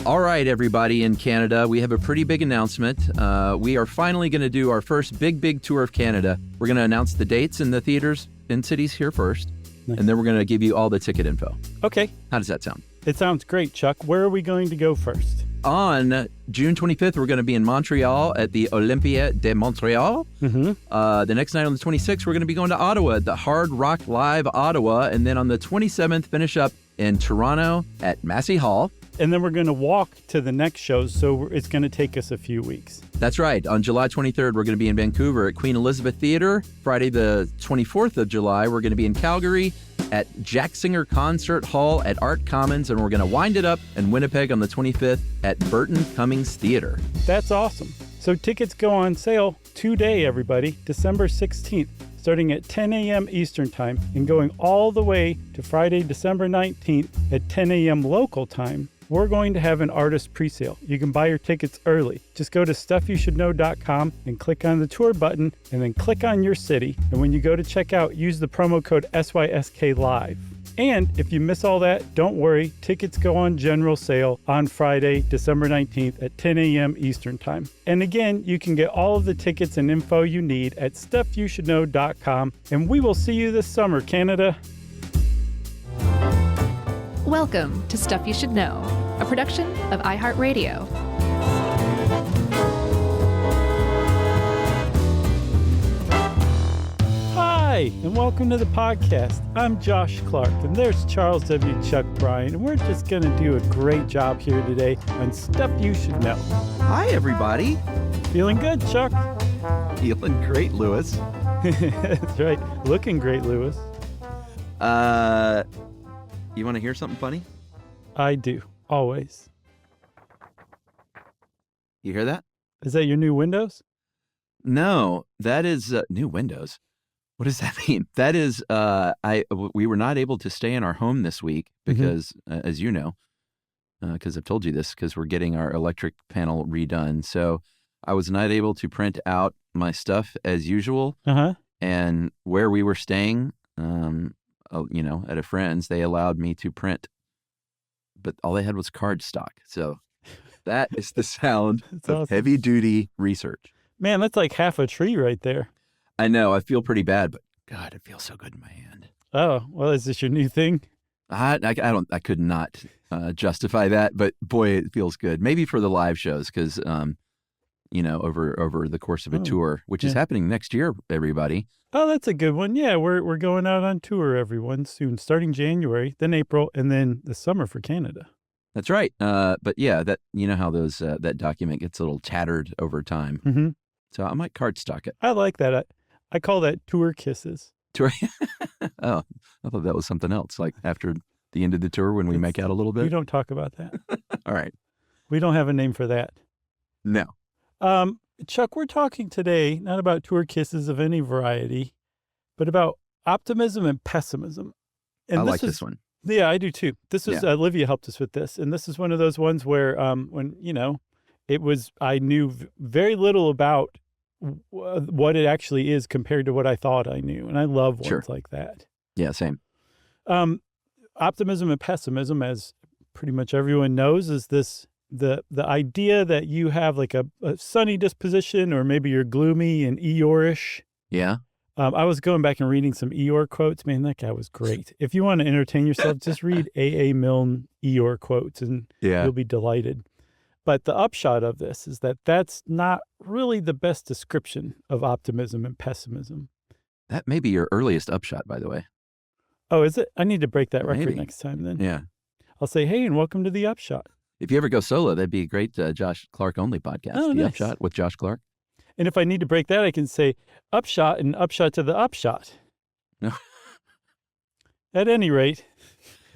All right, everybody in Canada, we have a pretty big announcement. We are finally going to do our first big tour of Canada. We're going to announce the dates in the theaters in cities here first, Nice. And then we're going to give you all the ticket info. Okay. How does that sound? It sounds great, Chuck. Where are we going to go first? On June 25th, we're going to be in Montreal at the Olympia de Montreal. Mm-hmm. The next night on the 26th, we're going to be going to Ottawa at the Hard Rock Live Ottawa. And then on the 27th, finish up in Toronto at Massey Hall. And then we're going to walk to the next shows, so it's going to take us a few weeks. That's right. On July 23rd, we're going to be in Vancouver at Queen Elizabeth Theatre. Friday the 24th of July, we're going to be in Calgary at Jack Singer Concert Hall at Art Commons, and we're going to wind it up in Winnipeg on the 25th at Burton Cummings Theatre. That's awesome. So tickets go on sale today, everybody, December 16th, starting at 10 a.m. Eastern Time and going all the way to Friday, December 19th at 10 a.m. local time. We're going to have an artist presale. You can buy your tickets early. Just go to stuffyoushouldknow.com and click on the tour button and then click on your city. And when you go to check out, use the promo code SYSKLive. And if you miss all that, don't worry. Tickets go on general sale on Friday, December 19th at 10 a.m. Eastern Time. And again, you can get all of the tickets and info you need at stuffyoushouldknow.com. And we will see you this summer, Canada. Welcome to Stuff You Should Know, a production of iHeartRadio. Hi, and welcome to the podcast. I'm Josh Clark, and there's Charles W. Chuck Bryan, and we're just going to do a great job here today on Stuff You Should Know. Hi, everybody. Feeling good, Chuck? Feeling great, Lewis. That's right. Looking great, Lewis. You want to hear something funny? I do, always. You hear that? Is that your new Windows? No, that is new Windows. What does that mean? That is, we were not able to stay in our home this week because, as you know, because I've told you this, because we're getting our electric panel redone. So I was not able to print out my stuff as usual. And where we were staying, at a friend's, they allowed me to print, but all they had was cardstock. So that is the sound of awesome. Heavy-duty research. Man, that's like half a tree right there. I know. I feel pretty bad, but God, it feels so good in my hand. Oh, well, is this your new thing? I could not justify that, but boy, it feels good. Maybe for the live shows, because over the course of a tour, which is happening next year, everybody. Oh, that's a good one. Yeah, we're going out on tour, everyone, soon, starting January, then April, and then the summer for Canada. That's right. But yeah, that how those that document gets a little tattered over time. Mm-hmm. So I might cardstock it. I like that. I call that tour kisses. Tour. Oh, I thought that was something else. Like after the end of the tour, when we make out a little bit. We don't talk about that. All right. We don't have a name for that. No. Chuck, we're talking today not about tour kisses of any variety, but about optimism and pessimism. And I like this one. Yeah, I do too. This is Olivia helped us with this, and this is one of those ones where when I knew very little about what it actually is compared to what I thought I knew, and I love ones like that. Yeah, same. Optimism and pessimism, as pretty much everyone knows, is this. The idea that you have like a sunny disposition, or maybe you're gloomy and Eeyore-ish. Yeah. I was going back and reading some Eeyore quotes. Man, that guy was great. If you want to entertain yourself, just read A.A. Milne Eeyore quotes and you'll be delighted. But the upshot of this is that that's not really the best description of optimism and pessimism. That may be your earliest upshot, by the way. Oh, is it? I need to break that record Maybe. next time then. Yeah. I'll say, hey, and welcome to the upshot. If you ever go solo, that'd be a great Josh Clark only podcast. Oh, the nice. Upshot with Josh Clark. And if I need to break that, I can say upshot and upshot to the upshot. At any rate,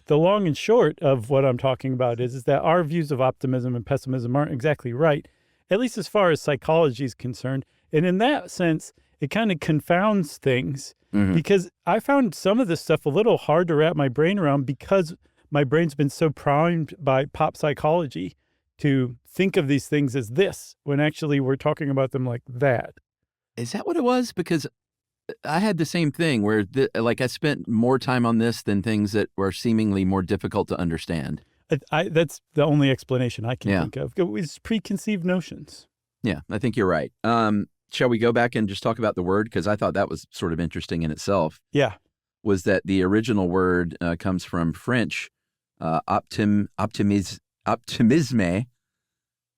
the long and short of what I'm talking about is that our views of optimism and pessimism aren't exactly right, at least as far as psychology is concerned. And in that sense, it kind of confounds things because I found some of this stuff a little hard to wrap my brain around because my brain's been so primed by pop psychology to think of these things as this, when actually we're talking about them like that. Is that what it was? Because I had the same thing where I spent more time on this than things that were seemingly more difficult to understand. That's the only explanation I can Yeah. think of. It was preconceived notions. Yeah, I think you're right. Shall we go back and just talk about the word? Because I thought that was sort of interesting in itself. Yeah. Was that the original word comes from French, optimisme,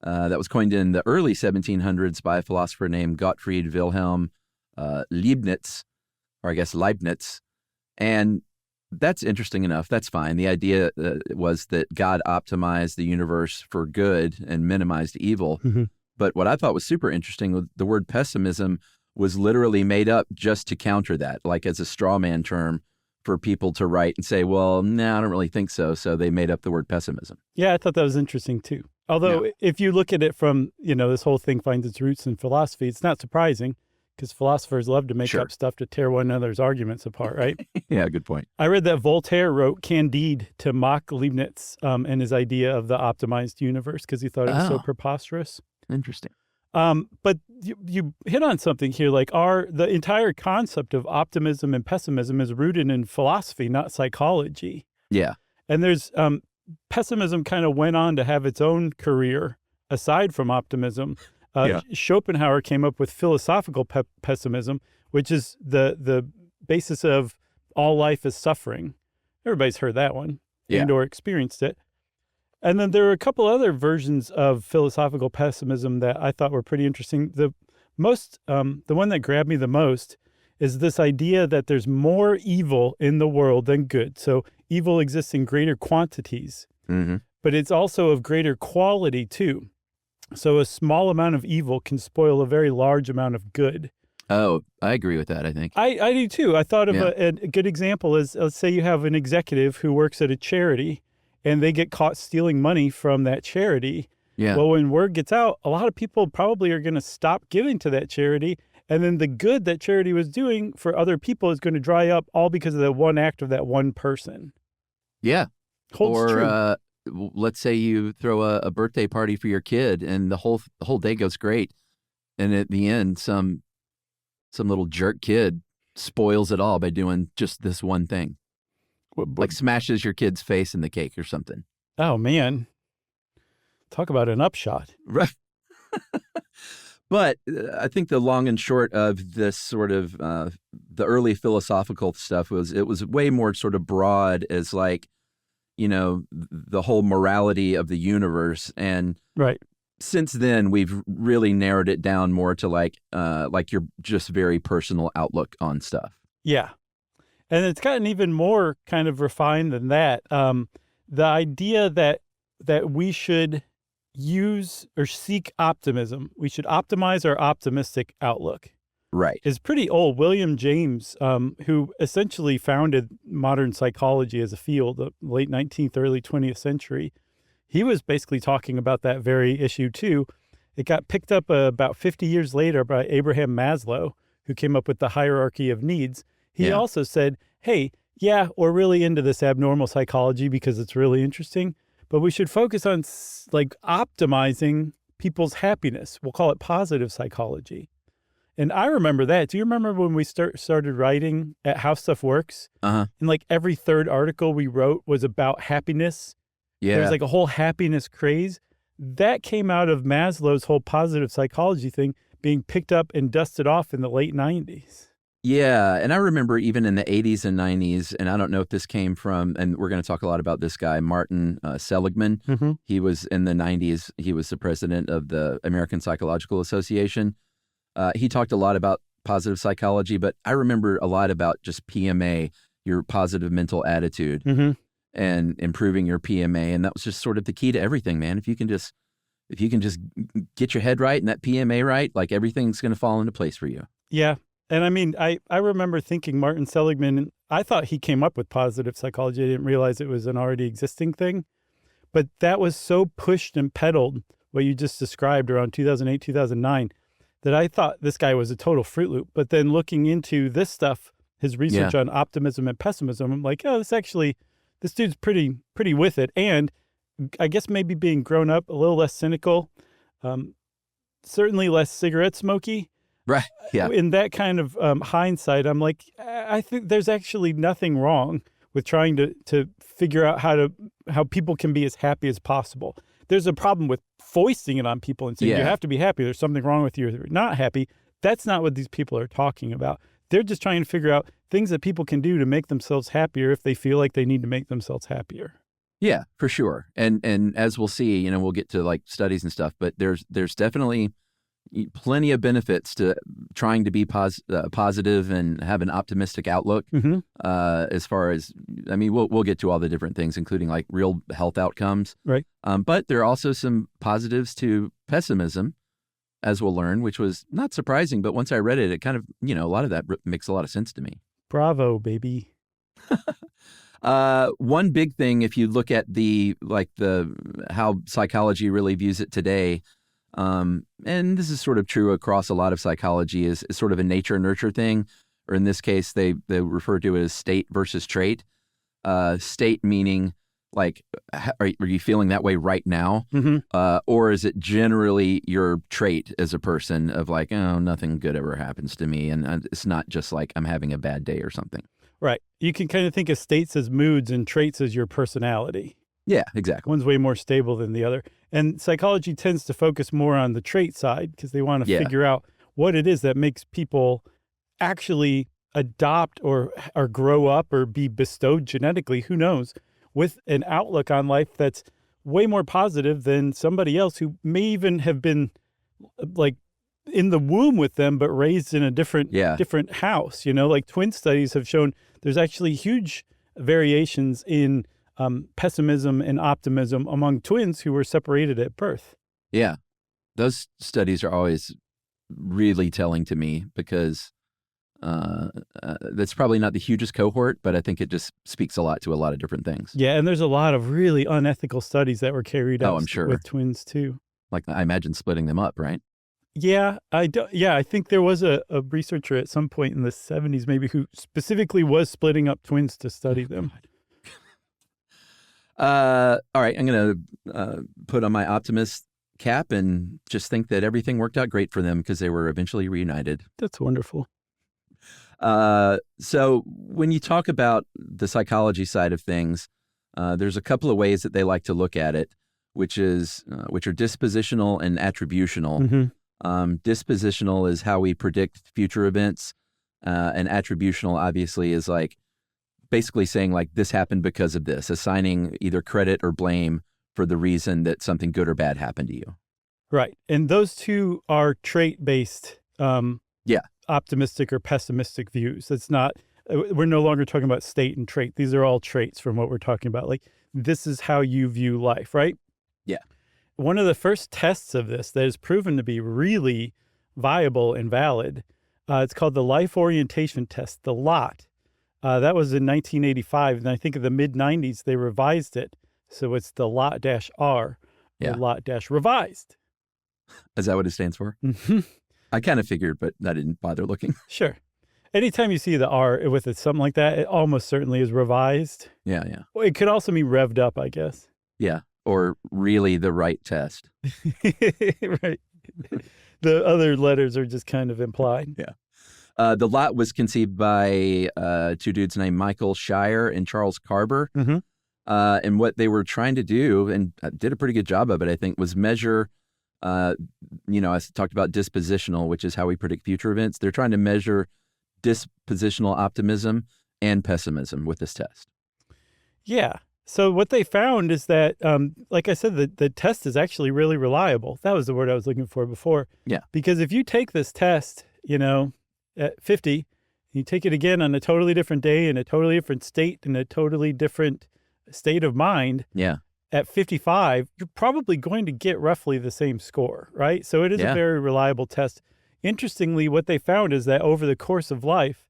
that was coined in the early 1700s by a philosopher named Gottfried Wilhelm Leibniz, or I guess Leibniz. And that's interesting enough. That's fine. The idea was that God optimized the universe for good and minimized evil. Mm-hmm. But what I thought was super interesting, the word pessimism was literally made up just to counter that, like as a straw man term for people to write and say, well, no, I don't really think so. So they made up the word pessimism. Yeah, I thought that was interesting too. Although if you look at it from, this whole thing finds its roots in philosophy, it's not surprising because philosophers love to make up stuff to tear one another's arguments apart, right? Yeah, good point. I read that Voltaire wrote Candide to mock Leibniz and his idea of the optimized universe because he thought it was so preposterous. Interesting. But you hit on something here, like the entire concept of optimism and pessimism is rooted in philosophy, not psychology. Yeah. And there's pessimism kind of went on to have its own career aside from optimism. Schopenhauer came up with philosophical pessimism, which is the basis of all life is suffering. Everybody's heard that one and or experienced it. And then there are a couple other versions of philosophical pessimism that I thought were pretty interesting. The one that grabbed me the most is this idea that there's more evil in the world than good. So evil exists in greater quantities, but it's also of greater quality too. So a small amount of evil can spoil a very large amount of good. Oh, I agree with that, I think. I do too. I thought of a good example is, let's say you have an executive who works at a charity and they get caught stealing money from that charity. Yeah. Well, when word gets out, a lot of people probably are going to stop giving to that charity. And then the good that charity was doing for other people is going to dry up all because of that one act of that one person. Yeah. Holds true. Let's say you throw a birthday party for your kid and the whole day goes great. And at the end, some little jerk kid spoils it all by doing just this one thing. Like smashes your kid's face in the cake or something. Oh, man. Talk about an upshot. Right. But I think the long and short of this sort of the early philosophical stuff was it was way more sort of broad as like, the whole morality of the universe. And since then, we've really narrowed it down more to like your just very personal outlook on stuff. Yeah. And it's gotten even more kind of refined than that. The idea that we should use or seek optimism, we should optimize our optimistic outlook. Right. Is pretty old. William James, who essentially founded modern psychology as a field, the late 19th, early 20th century, he was basically talking about that very issue too. It got picked up about 50 years later by Abraham Maslow, who came up with the hierarchy of needs. He also said, hey, we're really into this abnormal psychology because it's really interesting, but we should focus on like optimizing people's happiness. We'll call it positive psychology. And I remember that. Do you remember when we started writing at How Stuff Works? And like every third article we wrote was about happiness. Yeah. There was like a whole happiness craze. That came out of Maslow's whole positive psychology thing being picked up and dusted off in the late 90s. Yeah, and I remember even in the 80s and 90s, and I don't know if this came from, and we're going to talk a lot about this guy, Martin Seligman. He was in the 90s. He was the president of the American Psychological Association. He talked a lot about positive psychology, but I remember a lot about just PMA, your positive mental attitude, and improving your PMA. And that was just sort of the key to everything, man. If you can just get your head right and that PMA right, like everything's going to fall into place for you. Yeah. And I mean, I remember thinking Martin Seligman, I thought he came up with positive psychology. I didn't realize it was an already existing thing. But that was so pushed and peddled, what you just described around 2008, 2009, that I thought this guy was a total Fruit Loop. But then looking into this stuff, his research on optimism and pessimism, I'm like, oh, this dude's pretty with it. And I guess maybe being grown up, a little less cynical, certainly less cigarette smoky. Right. Yeah. In that kind of hindsight, I'm like, I think there's actually nothing wrong with trying to figure out how people can be as happy as possible. There's a problem with foisting it on people and saying, you have to be happy. There's something wrong with you if you're not happy. That's not what these people are talking about. They're just trying to figure out things that people can do to make themselves happier if they feel like they need to make themselves happier. Yeah, for sure. And as we'll see, we'll get to like studies and stuff, but there's definitely plenty of benefits to trying to be positive and have an optimistic outlook. As far as, we'll get to all the different things, including like real health outcomes. Right. But there are also some positives to pessimism, as we'll learn, which was not surprising. But once I read it, it kind of, a lot of that makes a lot of sense to me. Bravo, baby. One big thing, if you look at how psychology really views it today, and this is sort of true across a lot of psychology, is sort of a nature-nurture thing, or in this case, they refer to it as state versus trait. State meaning, like, are you feeling that way right now? Or is it generally your trait as a person of like, oh, nothing good ever happens to me, and it's not just like I'm having a bad day or something. Right. You can kind of think of states as moods and traits as your personality. Yeah, exactly. One's way more stable than the other. And psychology tends to focus more on the trait side because they want to figure out what it is that makes people actually adopt or grow up or be bestowed genetically, who knows, with an outlook on life that's way more positive than somebody else who may even have been like in the womb with them, but raised in a different house. Like twin studies have shown there's actually huge variations in pessimism and optimism among twins who were separated at birth. Yeah. Those studies are always really telling to me because that's probably not the hugest cohort, but I think it just speaks a lot to a lot of different things. Yeah, and there's a lot of really unethical studies that were carried out I'm sure. with twins too. Like, I imagine splitting them up, right? Yeah, I think there was a researcher at some point in the 70s maybe who specifically was splitting up twins to study them. All right, I'm going to put on my optimist cap and just think that everything worked out great for them because they were eventually reunited. That's wonderful. So when you talk about the psychology side of things, there's a couple of ways that they like to look at it, which are dispositional and attributional. Dispositional is how we predict future events, and attributional obviously is like basically saying like this happened because of this, assigning either credit or blame for the reason that something good or bad happened to you. Right. And those two are trait-based optimistic or pessimistic views. It's not, we're no longer talking about state and trait. These are all traits from what we're talking about. Like, this is how you view life, right? Yeah. One of the first tests of this that is proven to be really viable and valid, it's called the Life Orientation Test, the LOT. That was in 1985, and I think in the mid-90s they revised it. So it's the LOT-R, or LOT-revised. Is that what it stands for? Mm-hmm. I kind of figured, but I didn't bother looking. Sure. Anytime you see the R with something like that, it almost certainly is revised. Yeah, yeah. Well, it could also mean revved up, I guess. Yeah, or really the right test. Right. The other letters are just kind of implied. Yeah. The LOT was conceived by two dudes named Michael Shire and Charles Carber. Mm-hmm. And what they were trying to do, and did a pretty good job of it, I think, was measure, I talked about dispositional, which is how we predict future events. They're trying to measure dispositional optimism and pessimism with this test. Yeah. So what they found is that, like I said, the test is actually really reliable. That was the word I was looking for before. Yeah. Because if you take this test, at 50, you take it again on a totally different day in a totally different state in a totally different state of mind. Yeah. At 55, you're probably going to get roughly the same score, right? So it is a very reliable test. Interestingly, what they found is that over the course of life,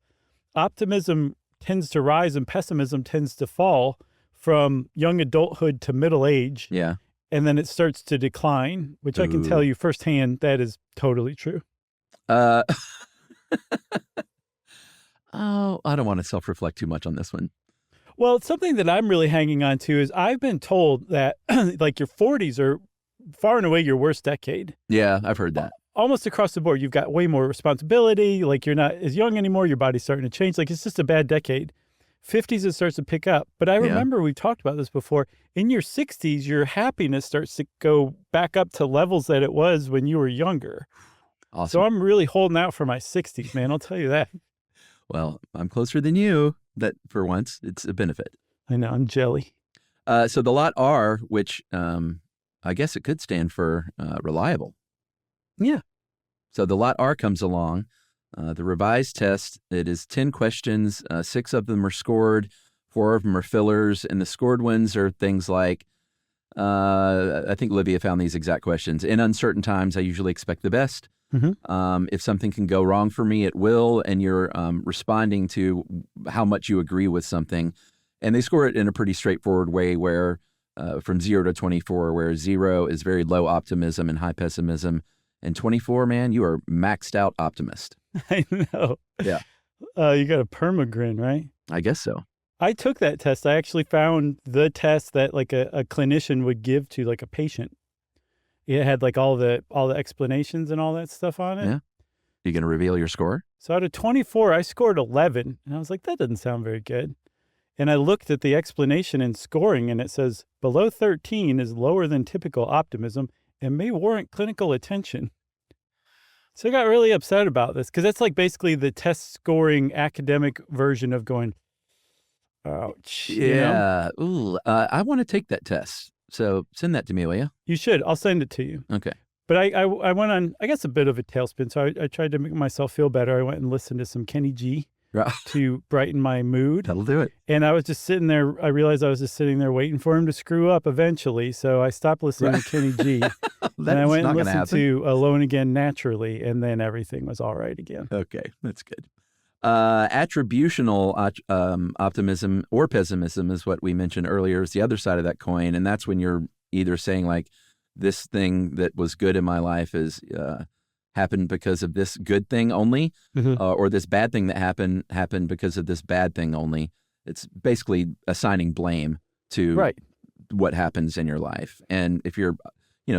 optimism tends to rise and pessimism tends to fall from young adulthood to middle age. Yeah. And then it starts to decline, which I can tell you firsthand that is totally true. I don't want to self-reflect too much on this one. Well, it's something that I'm really hanging on to is I've been told that like your 40s are far and away your worst decade. Yeah, I've heard that. Almost across the board. You've got way more responsibility. Like, you're not as young anymore. Your body's starting to change. Like, it's just a bad decade. 50s, it starts to pick up. But I remember we talked about this before. In your 60s, your happiness starts to go back up to levels that it was when you were younger. Awesome. So I'm really holding out for my 60s, man. I'll tell you that. Well, I'm closer than you. That for once, it's a benefit. I know, I'm jelly. So the lot R, which I guess it could stand for reliable. Yeah. So the lot R comes along. The revised test, it is 10 questions. 6 of them are scored. 4 of them are fillers. And the scored ones are things like, I think Olivia found these exact questions. In uncertain times, I usually expect the best. Mm-hmm. If something can go wrong for me, it will. And you're responding to how much you agree with something. And they score it in a pretty straightforward way where from 0 to 24, where 0 is very low optimism and high pessimism. And 24, man, you are maxed out optimist. I know. Yeah. You got a permagrin, right? I guess so. I took that test. I actually found the test that like a clinician would give to like a patient. It had like all the explanations and all that stuff on it. Yeah. You going to reveal your score? So out of 24, I scored 11. And I was like, that doesn't sound very good. And I looked at the explanation and scoring, and it says below 13 is lower than typical optimism and may warrant clinical attention. So I got really upset about this because that's like basically the test scoring academic version of going, ouch. Yeah. You know? Ooh, I want to take that test. So send that to me, will you? You should. I'll send it to you. Okay. But I went on, I guess, a bit of a tailspin. So I tried to make myself feel better. I went and listened to some Kenny G to brighten my mood. That'll do it. And I was just sitting there. I realized I was just sitting there waiting for him to screw up eventually. So I stopped listening to Kenny G. And I went and listened to Alone Again Naturally. And then everything was all right again. Okay. That's good. Attributional optimism or pessimism is what we mentioned earlier, is the other side of that coin. And that's when you're either saying like, this thing that was good in my life is happened because of this good thing only, or this bad thing that happened because of this bad thing only. It's basically assigning blame to what happens in your life. And if you're,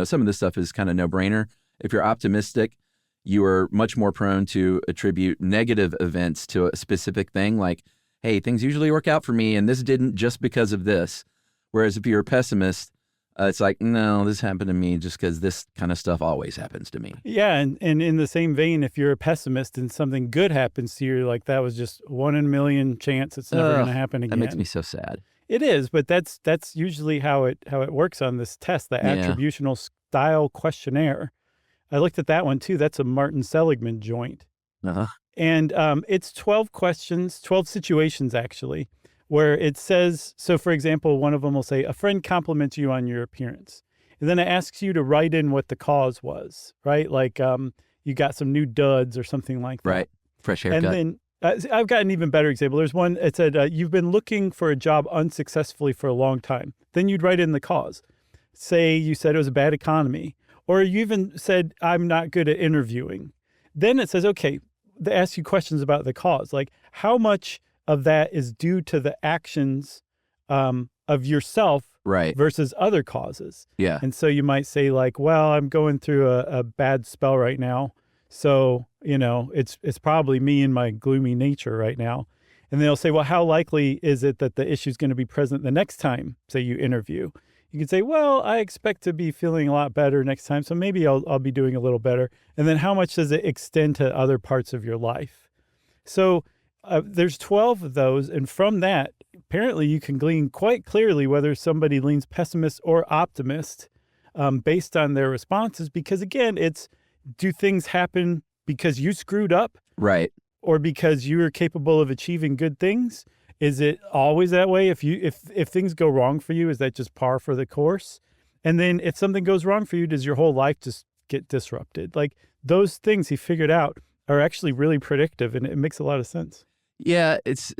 some of this stuff is kind of no-brainer. If you're optimistic, you are much more prone to attribute negative events to a specific thing, like, hey, things usually work out for me, and this didn't just because of this. Whereas if you're a pessimist, it's like, no, this happened to me just because this kind of stuff always happens to me. Yeah, and in the same vein, if you're a pessimist and something good happens to you, you're like, that was just 1 in a million chance it's never going to happen again. That makes me so sad. It is, but that's usually how it works on this test, the attributional style questionnaire. I looked at that one too. That's a Martin Seligman joint. And it's 12 questions, 12 situations actually, where it says, so for example, one of them will say, a friend compliments you on your appearance. And then it asks you to write in what the cause was, right? Like you got some new duds or something like that. Right. Fresh haircut. And then I've got an even better example. There's one, it said, you've been looking for a job unsuccessfully for a long time. Then you'd write in the cause. Say you said it was a bad economy. Or you even said, I'm not good at interviewing. Then it says, okay, they ask you questions about the cause. Like how much of that is due to the actions of yourself versus other causes. Yeah. And so you might say like, well, I'm going through a bad spell right now. So, it's probably me and my gloomy nature right now. And they'll say, well, how likely is it that the issue is going to be present the next time, say, you interview? You can say, well, I expect to be feeling a lot better next time, so maybe I'll be doing a little better. And then how much does it extend to other parts of your life? So there's 12 of those, and from that, apparently you can glean quite clearly whether somebody leans pessimist or optimist based on their responses, because again, it's, do things happen because you screwed up? Right. Or because you are capable of achieving good things? Is it always that way? If things go wrong for you, is that just par for the course? And then if something goes wrong for you, does your whole life just get disrupted? Like those things he figured out are actually really predictive, and it makes a lot of sense. Yeah, it's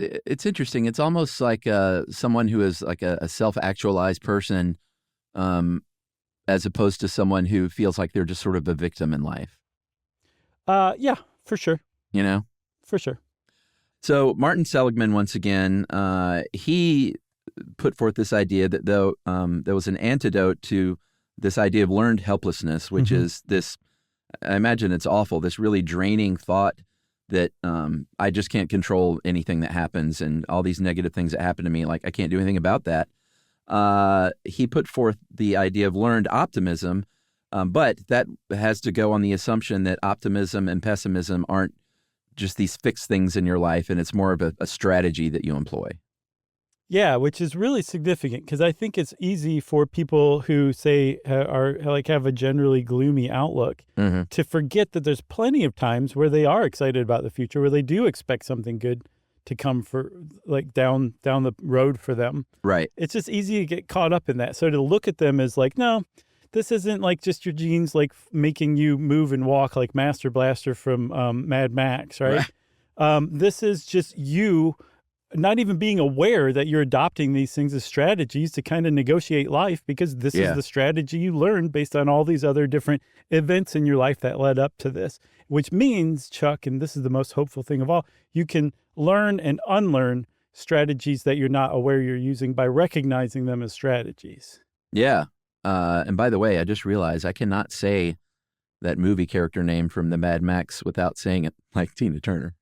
interesting. It's almost like someone who is like a self-actualized person, as opposed to someone who feels like they're just sort of a victim in life. Yeah, for sure. For sure. So Martin Seligman, once again, he put forth this idea that though there was an antidote to this idea of learned helplessness, which is this, I imagine it's awful, this really draining thought that I just can't control anything that happens, and all these negative things that happen to me, like I can't do anything about that. He put forth the idea of learned optimism, but that has to go on the assumption that optimism and pessimism aren't just these fixed things in your life, and it's more of a strategy that you employ. Yeah, which is really significant because I think it's easy for people who say have a generally gloomy outlook to forget that there's plenty of times where they are excited about the future, where they do expect something good to come for like down the road for them. Right. It's just easy to get caught up in that. So to look at them as like, no, this isn't like just your genes like making you move and walk like Master Blaster from Mad Max, right? This is just you not even being aware that you're adopting these things as strategies to kind of negotiate life, because this is the strategy you learned based on all these other different events in your life that led up to this, which means, Chuck, and this is the most hopeful thing of all, you can learn and unlearn strategies that you're not aware you're using by recognizing them as strategies. Yeah. And by the way, I just realized I cannot say that movie character name from the Mad Max without saying it like Tina Turner.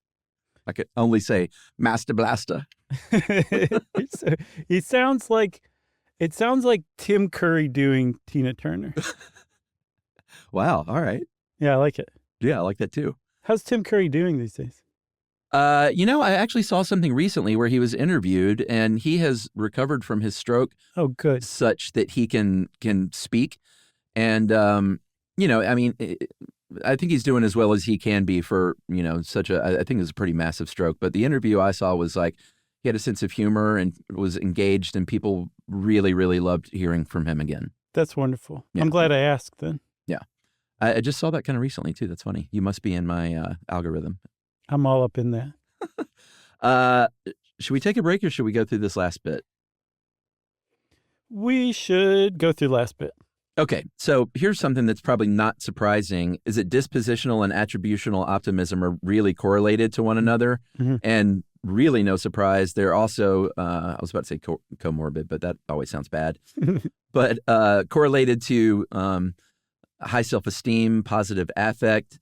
I could only say Master Blaster. It sounds like Tim Curry doing Tina Turner. Wow. All right. Yeah, I like it. Yeah, I like that too. How's Tim Curry doing these days? I actually saw something recently where he was interviewed, and he has recovered from his stroke. Oh, good. Such that he can speak. And, I think he's doing as well as he can be for, I think it was a pretty massive stroke. But the interview I saw was like, he had a sense of humor and was engaged, and people really, really loved hearing from him again. That's wonderful. Yeah. I'm glad I asked then. Yeah. I just saw that kind of recently too. That's funny. You must be in my algorithm. I'm all up in that. Should we take a break, or should we go through this last bit? We should go through the last bit. Okay, so here's something that's probably not surprising, is that dispositional and attributional optimism are really correlated to one another. And really no surprise, they're also, I was about to say comorbid, but that always sounds bad, but correlated to high self-esteem, positive affect,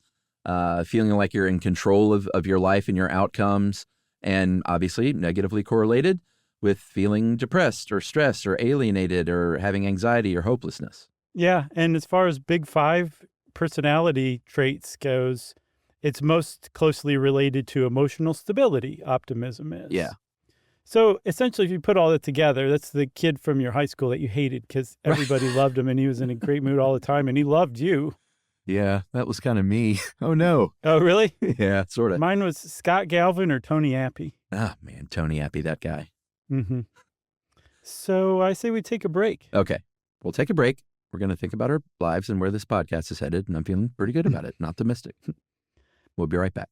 feeling like you're in control of your life and your outcomes, and obviously negatively correlated with feeling depressed or stressed or alienated or having anxiety or hopelessness. Yeah, and as far as Big Five personality traits goes, it's most closely related to emotional stability, optimism is. Yeah. So essentially, if you put all that together, that's the kid from your high school that you hated because everybody loved him and he was in a great mood all the time and he loved you. Yeah, that was kind of me. Oh, no. Oh, really? Yeah, sort of. Mine was Scott Galvin or Tony Appy. Ah, man, Tony Appy, that guy. So I say we take a break. Okay, we'll take a break. We're going to think about our lives and where this podcast is headed, and I'm feeling pretty good about it and optimistic. We'll be right back.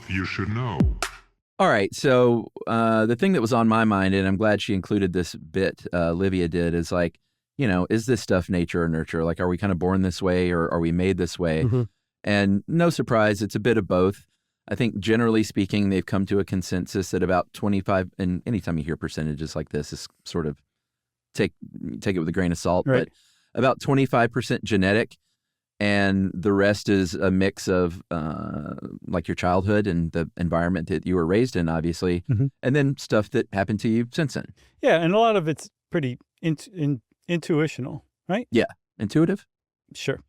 You should know. All right, so the thing that was on my mind, and I'm glad she included this bit, Livia did, is like, is this stuff nature or nurture? Like, are we kind of born this way or are we made this way? And no surprise, it's a bit of both. I think generally speaking, they've come to a consensus that about 25, and anytime you hear percentages like this, is sort of take it with a grain of salt, right. But about 25% genetic. And the rest is a mix of like your childhood and the environment that you were raised in, obviously, and then stuff that happened to you since then. Yeah, and a lot of it's pretty intuitional, right? Yeah. Intuitive? Sure.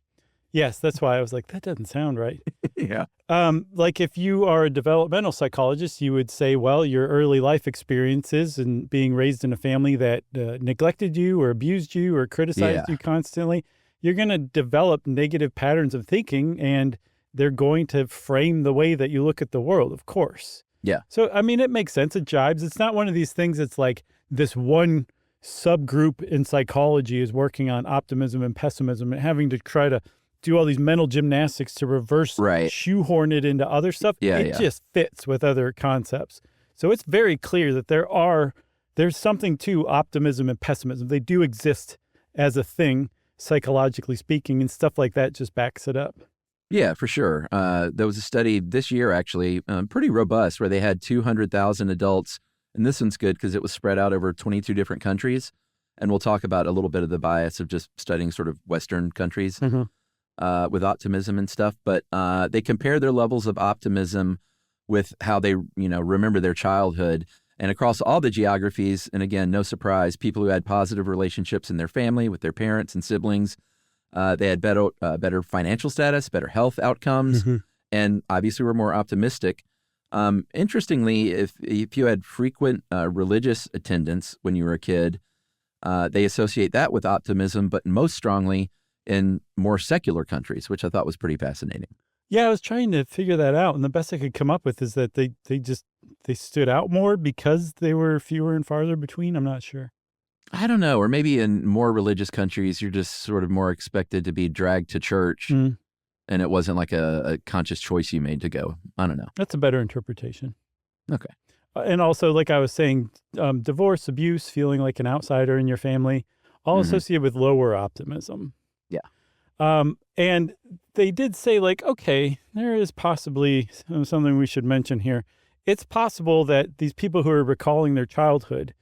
Yes, that's why I was like, that doesn't sound right. Yeah. Like if you are a developmental psychologist, you would say, well, your early life experiences and being raised in a family that neglected you or abused you or criticized you constantly, you're going to develop negative patterns of thinking, and they're going to frame the way that you look at the world, of course. Yeah. So, I mean, it makes sense. It jibes. It's not one of these things that's like this one subgroup in psychology is working on optimism and pessimism and having to try to do all these mental gymnastics to reverse Right. shoehorn it into other stuff. Yeah, It just fits with other concepts. So it's very clear that there's something to optimism and pessimism. They do exist as a thing, psychologically speaking, and stuff like that just backs it up. Yeah, for sure. There was a study this year, actually, pretty robust, where they had 200,000 adults. And this one's good because it was spread out over 22 different countries. And we'll talk about a little bit of the bias of just studying sort of Western countries with optimism and stuff. But they compare their levels of optimism with how they, remember their childhood. And across all the geographies, and again, no surprise, people who had positive relationships in their family with their parents and siblings, they had better financial status, better health outcomes, and obviously were more optimistic. Interestingly, if you had frequent religious attendance when you were a kid, they associate that with optimism, but most strongly in more secular countries, which I thought was pretty fascinating. Yeah, I was trying to figure that out, and the best I could come up with is that they stood out more because they were fewer and farther between. I'm not sure. I don't know, or maybe in more religious countries, you're just sort of more expected to be dragged to church, and it wasn't like a conscious choice you made to go. I don't know. That's a better interpretation. Okay. And also, like I was saying, divorce, abuse, feeling like an outsider in your family, all associated with lower optimism. Yeah. And they did say, like, okay, there is possibly something we should mention here. It's possible that these people who are recalling their childhood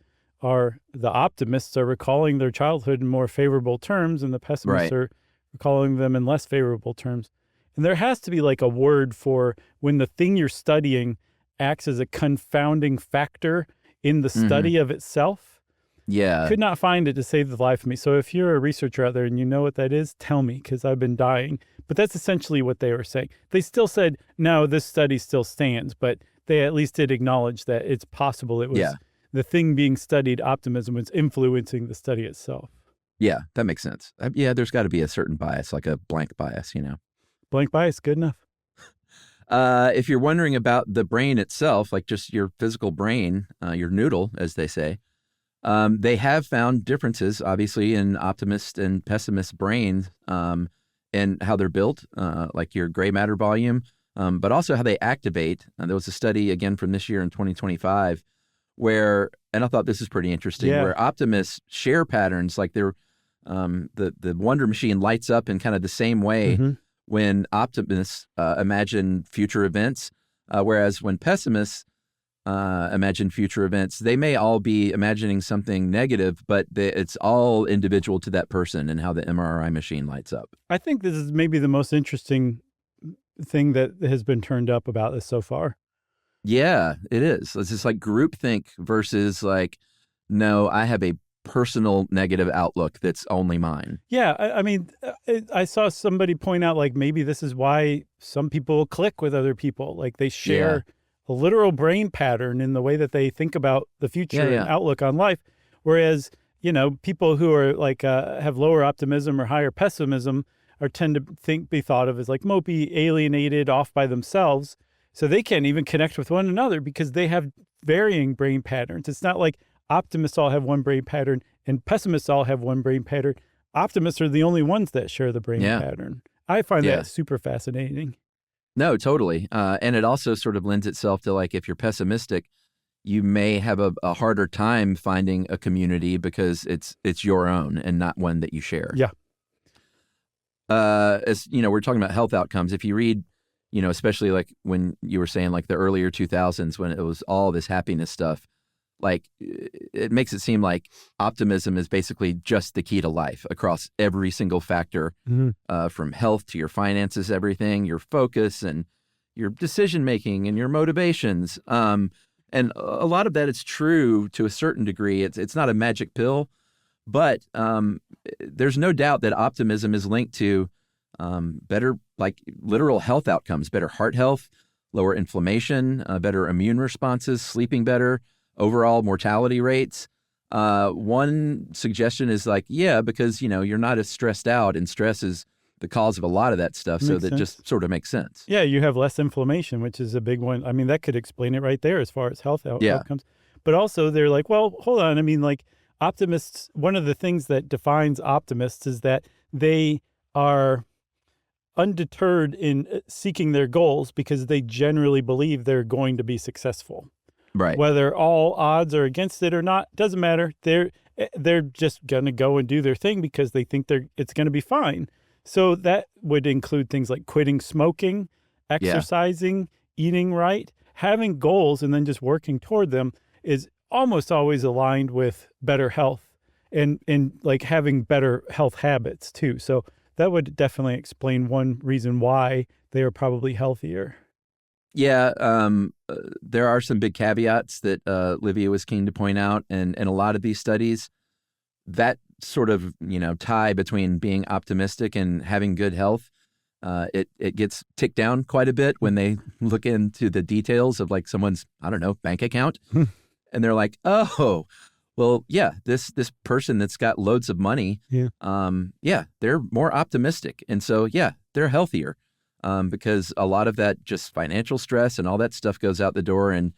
the optimists are recalling their childhood in more favorable terms, and the pessimists are recalling them in less favorable terms. And there has to be like a word for when the thing you're studying acts as a confounding factor in the study of itself. Yeah. Could not find it to save the life of me. So if you're a researcher out there and you know what that is, tell me, because I've been dying. But that's essentially what they were saying. They still said, no, this study still stands, but they at least did acknowledge that it's possible it was the thing being studied, optimism, was influencing the study itself. Yeah, that makes sense. Yeah, there's got to be a certain bias, like a blank bias, Blank bias, good enough. If you're wondering about the brain itself, like just your physical brain, your noodle, as they say, they have found differences, obviously, in optimist and pessimist brains and how they're built, like your gray matter volume, but also how they activate. There was a study, again, from this year in 2025, where, and I thought this is pretty interesting, where optimists share patterns, like they're the Wonder Machine lights up in kind of the same way when optimists imagine future events, whereas when pessimists imagine future events, they may all be imagining something negative, but it's all individual to that person and how the MRI machine lights up. I think this is maybe the most interesting thing that has been turned up about this so far. Yeah, it is. It's just like groupthink versus like, no, I have a personal negative outlook that's only mine. Yeah, I mean, I saw somebody point out, like, maybe this is why some people click with other people. Like, they share a literal brain pattern in the way that they think about the future and outlook on life. Whereas, people who are like have lower optimism or higher pessimism tend to be thought of as like mopey, alienated, off by themselves. So they can't even connect with one another because they have varying brain patterns. It's not like optimists all have one brain pattern and pessimists all have one brain pattern. Optimists are the only ones that share the brain pattern. I find that super fascinating. No, totally. And it also sort of lends itself to, like, if you're pessimistic, you may have a harder time finding a community because it's your own and not one that you share. Yeah. As we're talking about health outcomes. If you read, especially like when you were saying like the earlier 2000s when it was all this happiness stuff, like it makes it seem like optimism is basically just the key to life across every single factor, from health to your finances, everything, your focus and your decision making and your motivations. And a lot of that is true to a certain degree. It's not a magic pill, but there's no doubt that optimism is linked to better, like, literal health outcomes, better heart health, lower inflammation, better immune responses, sleeping better, overall mortality rates. One suggestion is like, because, you're not as stressed out, and stress is the cause of a lot of that stuff. So that just sort of makes sense. Yeah, you have less inflammation, which is a big one. I mean, that could explain it right there as far as health outcomes. But also they're like, well, hold on. I mean, like, optimists, one of the things that defines optimists is that they are undeterred in seeking their goals because they generally believe they're going to be successful. Right. Whether all odds are against it or not, doesn't matter. They're just going to go and do their thing because they think it's going to be fine. So that would include things like quitting smoking, exercising, eating right, having goals, and then just working toward them is almost always aligned with better health and like having better health habits too. So that would definitely explain one reason why they are probably healthier. Yeah, there are some big caveats that Livia was keen to point out, and a lot of these studies, that sort of tie between being optimistic and having good health, it gets ticked down quite a bit when they look into the details of like someone's, I don't know, bank account, and they're like, oh, well, yeah, this person that's got loads of money, they're more optimistic, and so yeah, they're healthier. Because a lot of that just financial stress and all that stuff goes out the door. And,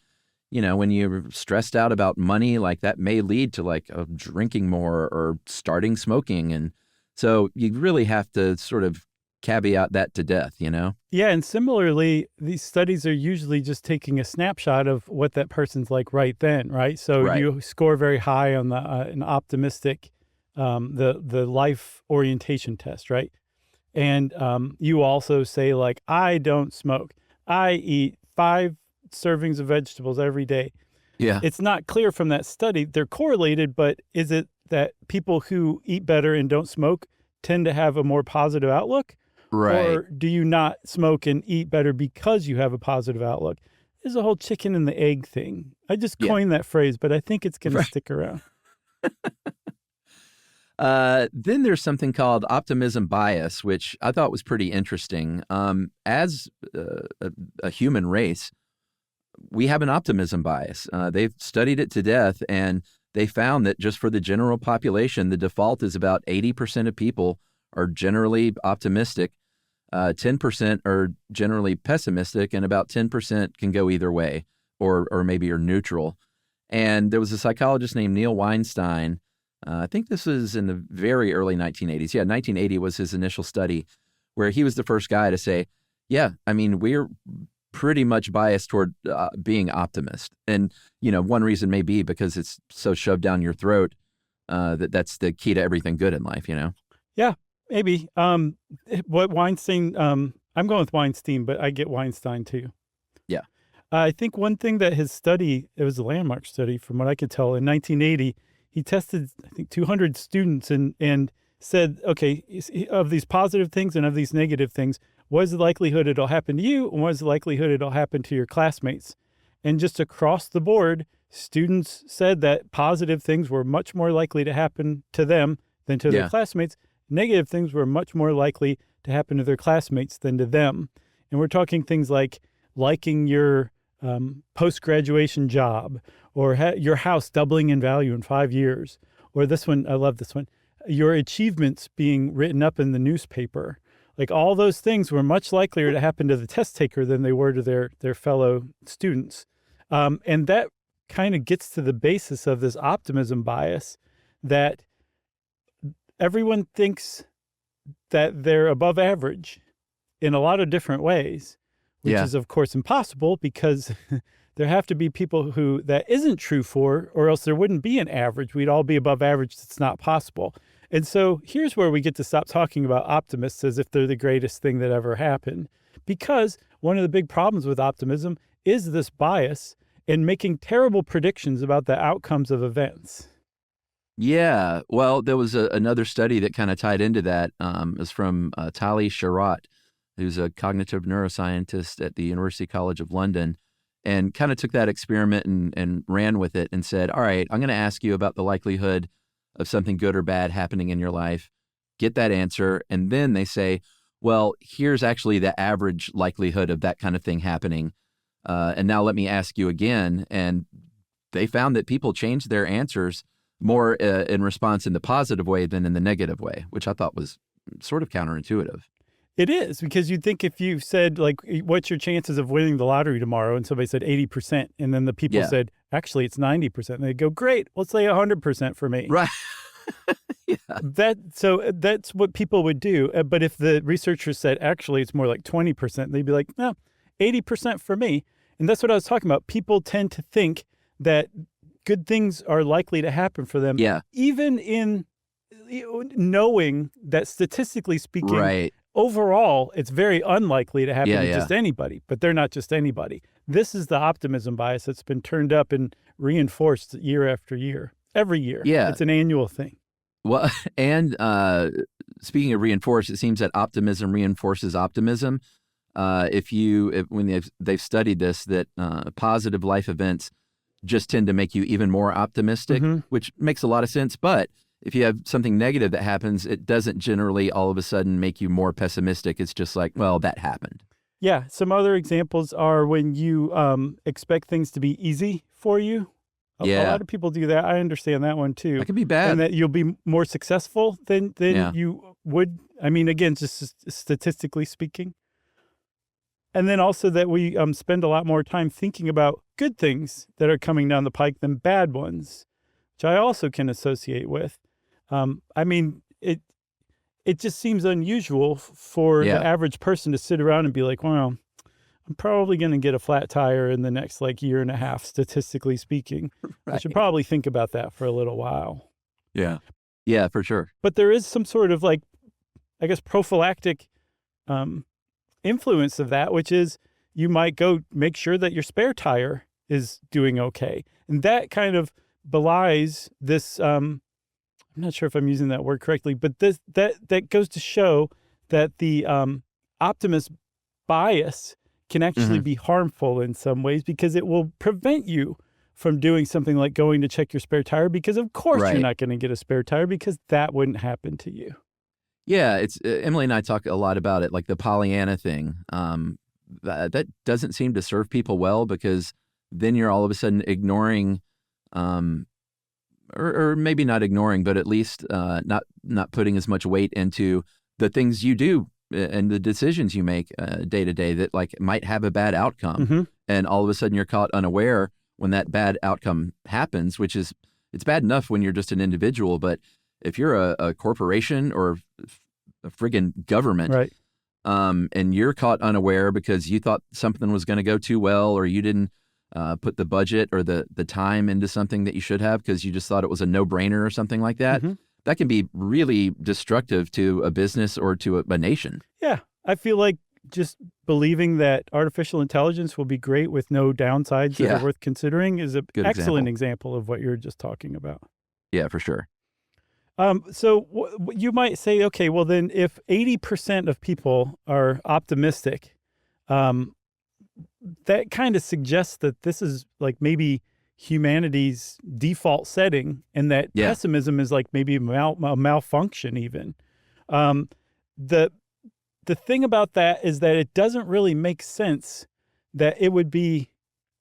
when you're stressed out about money, like that may lead to like drinking more or starting smoking. And so you really have to sort of caveat that to death, Yeah. And similarly, these studies are usually just taking a snapshot of what that person's like right then, right? So you score very high on an optimistic, the life orientation test, right? And you also say, like, I don't smoke. I eat 5 servings of vegetables every day. Yeah. It's not clear from that study. They're correlated, but is it that people who eat better and don't smoke tend to have a more positive outlook? Right. Or do you not smoke and eat better because you have a positive outlook? There's a whole chicken and the egg thing. I just coined that phrase, but I think it's going to stick around. Then there's something called optimism bias, which I thought was pretty interesting. As a human race, we have an optimism bias. They've studied it to death, and they found that just for the general population, the default is about 80% of people are generally optimistic, 10% are generally pessimistic, and about 10% can go either way, or maybe are neutral. And there was a psychologist named Neil Weinstein. I think this was in the very early 1980s. Yeah, 1980 was his initial study, where he was the first guy to say, yeah, I mean, we're pretty much biased toward being optimist. And, one reason may be because it's so shoved down your throat that's the key to everything good in life, Yeah, maybe. What Weinstein, I'm going with Weinstein, but I get Weinstein too. Yeah. I think one thing that his study, it was a landmark study from what I could tell, in 1980, he tested, I think, 200 students and said, okay, of these positive things and of these negative things, what is the likelihood it'll happen to you, and what is the likelihood it'll happen to your classmates? And just across the board, students said that positive things were much more likely to happen to them than to their classmates. Negative things were much more likely to happen to their classmates than to them. And we're talking things like liking your post-graduation job, or your house doubling in value in 5 years, or this one, I love this one, your achievements being written up in the newspaper. Like all those things were much likelier to happen to the test taker than they were to their fellow students. And that kind of gets to the basis of this optimism bias, that everyone thinks that they're above average in a lot of different ways, which is, of course, impossible because there have to be people who that isn't true for, or else there wouldn't be an average. We'd all be above average. It's not possible. And so here's where we get to stop talking about optimists as if they're the greatest thing that ever happened, because one of the big problems with optimism is this bias in making terrible predictions about the outcomes of events. Yeah, well, there was another study that kind of tied into that. It was from Tali Sharot, who's a cognitive neuroscientist at the University College of London, and kind of took that experiment and ran with it and said, all right, I'm going to ask you about the likelihood of something good or bad happening in your life, get that answer, and then they say, well, here's actually the average likelihood of that kind of thing happening. And now let me ask you again. And they found that people changed their answers more in response in the positive way than in the negative way, which I thought was sort of counterintuitive. It is, because you'd think if you said, like, what's your chances of winning the lottery tomorrow? And somebody said 80%. And then the people said, actually, it's 90%. And they'd go, great, let's say 100% for me. Right. That's what people would do. But if the researchers said, actually, it's more like 20%, they'd be like, no, 80% for me. And that's what I was talking about. People tend to think that good things are likely to happen for them. Yeah. Even in knowing that statistically speaking, Right. overall, it's very unlikely to happen to Yeah. just anybody, but they're not just anybody. This is the optimism bias that's been turned up and reinforced year after year, every year. Yeah. It's an annual thing. Well, and speaking of reinforce, it seems that optimism reinforces optimism. When they've studied this, that positive life events just tend to make you even more optimistic, which makes a lot of sense. But if you have something negative that happens, it doesn't generally all of a sudden make you more pessimistic. It's just like, well, that happened. Yeah. Some other examples are when you expect things to be easy for you. A lot of people do that. I understand that one too. That can be bad. And that you'll be more successful than you would. I mean, again, just statistically speaking. And then also that we spend a lot more time thinking about good things that are coming down the pike than bad ones, which I also can associate with. I mean, it just seems unusual for the average person to sit around and be like, well, I'm probably going to get a flat tire in the next year and a half, statistically speaking. Right. I should probably think about that for a little while. Yeah. Yeah, for sure. But there is some sort of prophylactic influence of that, which is you might go make sure that your spare tire is doing okay. And that kind of belies this, I'm not sure if I'm using that word correctly, but that goes to show that the optimist bias can actually be harmful in some ways because it will prevent you from doing something like going to check your spare tire because of course you're not going to get a spare tire because that wouldn't happen to you. Yeah, it's Emily and I talk a lot about it, like the Pollyanna thing. That doesn't seem to serve people well because then you're all of a sudden ignoring, or maybe not ignoring, but at least not putting as much weight into the things you do and the decisions you make day to day that might have a bad outcome. And all of a sudden you're caught unaware when that bad outcome happens, which is, it's bad enough when you're just an individual, but if you're a corporation or a friggin' government, right. And you're caught unaware because you thought something was going to go too well, or you didn't put the budget or the time into something that you should have because you just thought it was a no-brainer or something like that, that can be really destructive to a business or to a nation. Yeah. I feel like just believing that artificial intelligence will be great with no downsides that are worth considering is an excellent example of what you're just talking about. Yeah, for sure. So you might say, okay, well then if 80% of people are optimistic, that kind of suggests that this is maybe humanity's default setting and that pessimism is maybe a malfunction even. The thing about that is that it doesn't really make sense that it would be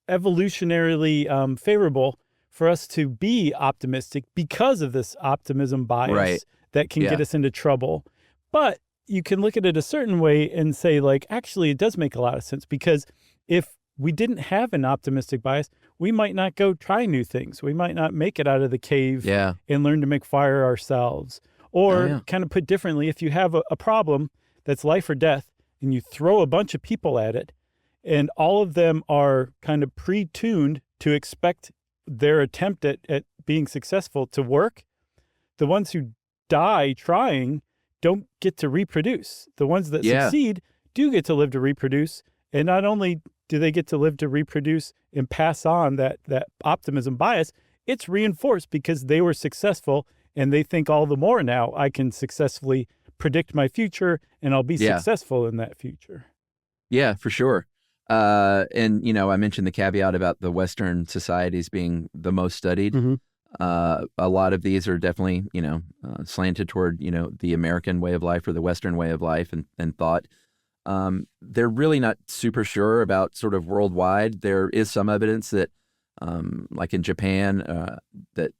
evolutionarily favorable for us to be optimistic because of this optimism bias that can get us into trouble. But you can look at it a certain way and say, actually, it does make a lot of sense because if we didn't have an optimistic bias, we might not go try new things. We might not make it out of the cave and learn to make fire ourselves. Or kind of put differently, if you have a problem that's life or death and you throw a bunch of people at it and all of them are kind of pre-tuned to expect their attempt at being successful to work, the ones who die trying don't get to reproduce. The ones that succeed do get to live to reproduce. And not only do they get to live to reproduce and pass on that optimism bias, it's reinforced because they were successful and they think all the more now I can successfully predict my future and I'll be successful in that future. Yeah, for sure. And, I mentioned the caveat about the Western societies being the most studied. A lot of these are definitely, slanted toward, the American way of life or the Western way of life and thought. They're really not super sure about sort of worldwide. There is some evidence that, like in Japan, that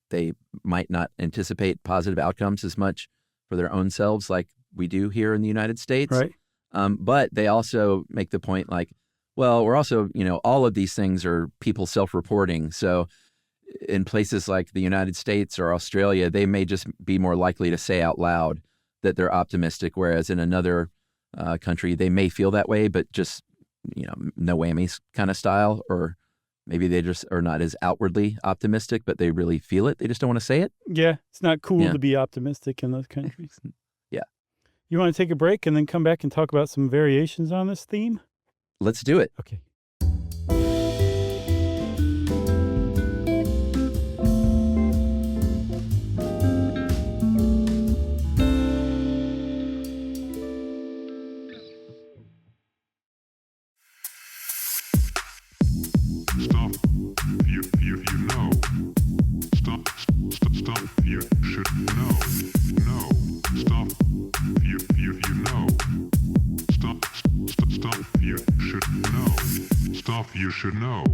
they might not anticipate positive outcomes as much for their own selves like we do here in the United States. Right. But they also make the point well, we're also, all of these things are people self-reporting. So in places like the United States or Australia, they may just be more likely to say out loud that they're optimistic, whereas in another country, they may feel that way, but just, no whammies kind of style, or maybe they just are not as outwardly optimistic, but they really feel it. They just don't want to say it. Yeah, it's not cool to be optimistic in those countries. Yeah. You want to take a break and then come back and talk about some variations on this theme? Let's do it. Okay. You should know.